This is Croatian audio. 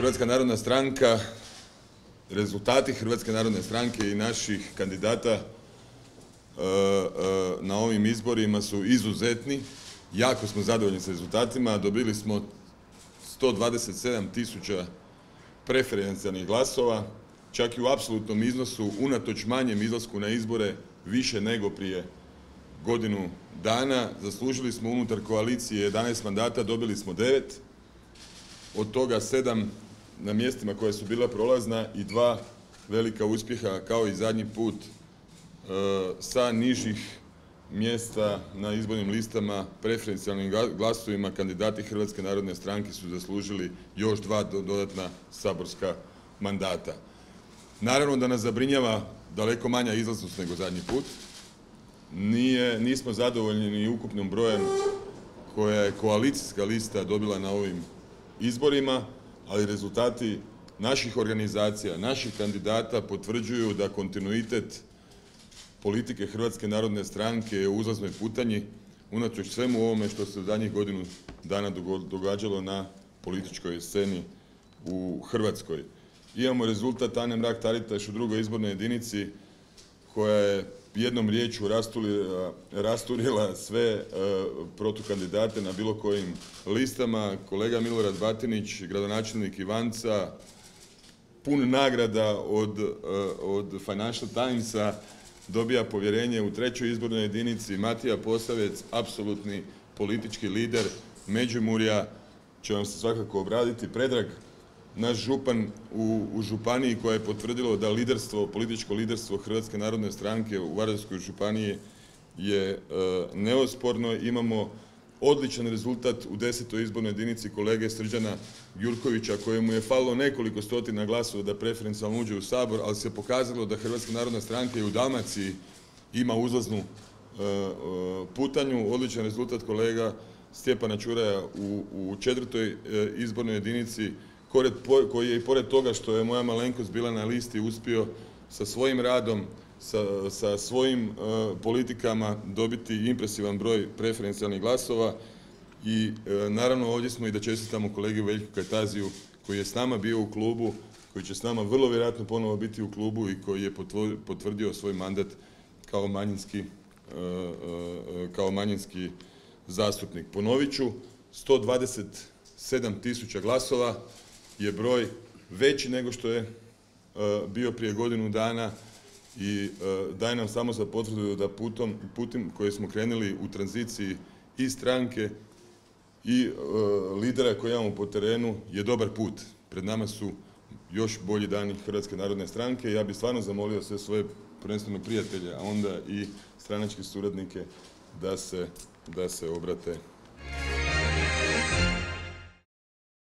Hrvatska narodna stranka, rezultati Hrvatske narodne stranke i naših kandidata na ovim izborima su izuzetni. Jako smo zadovoljni s rezultatima. Dobili smo 127.000 preferencijalnih glasova, čak i u apsolutnom iznosu, unatoč manjem izlasku na izbore, više nego prije godinu dana. Zaslužili smo unutar koalicije 11 mandata, dobili smo 9, od toga 7 na mjestima koja su bila prolazna i 2 velika uspjeha kao i zadnji put sa nižih mjesta na izbornim listama, preferencijalnim glasovima. Kandidati Hrvatske narodne stranke su zaslužili još 2 dodatna saborska mandata. Naravno da nas zabrinjava daleko manja izlaznost nego zadnji put. Nismo zadovoljni ni ukupnim brojem koja je koalicijska lista dobila na ovim izborima, ali rezultati naših organizacija, naših kandidata potvrđuju da kontinuitet politike Hrvatske narodne stranke je u uzlaznoj putanji, unatoč svemu ovome što se u zadnjih godinu dana događalo na političkoj sceni u Hrvatskoj. Imamo rezultat Ane Mrak-Taritaš u 2. izbornoj jedinici koja je jednom riječju rasturila sve protukandidate na bilo kojim listama. Kolega Milorad Batinić, gradonačelnik Ivanca, pun nagrada od Financial Timesa, dobija povjerenje u 3. izbornoj jedinici. Matija Posavec, apsolutni politički lider Međimurja, će vam se svakako obraditi. Predrag, naš župan u županiji koja je potvrdilo da političko liderstvo Hrvatske narodne stranke u Varaždinskoj županiji je neosporno. Imamo odličan rezultat u 10. izbornoj jedinici kolege Srđana Gjurkovića, kojemu je falilo nekoliko stotina glasova da preferencijalno uđe u Sabor, ali se pokazalo da Hrvatska narodna stranka i u Dalmaciji ima uzlaznu putanju. Odličan rezultat kolega Stjepana Čuraja u 4. izbornoj jedinici, koji je i pored toga što je moja malenkost bila na listi uspio sa svojim radom, sa svojim politikama dobiti impresivan broj preferencijalnih glasova. I naravno ovdje smo i da čestitamo kolegi Veljku Kajtaziju koji je s nama bio u klubu, koji će s nama vrlo vjerojatno ponovo biti u klubu i koji je potvrdio svoj mandat kao manjinski zastupnik. Ponovit ću, 127.000 glasova je broj veći nego što je bio prije godinu dana i daje nam samo za potvrdu da putem koji smo krenuli u tranziciji i stranke i lidera koji imamo po terenu je dobar put. Pred nama su još bolji dani Hrvatske narodne stranke. Ja bih stvarno zamolio sve svoje prvenstveno prijatelje, a onda i stranačke suradnike da se obrate.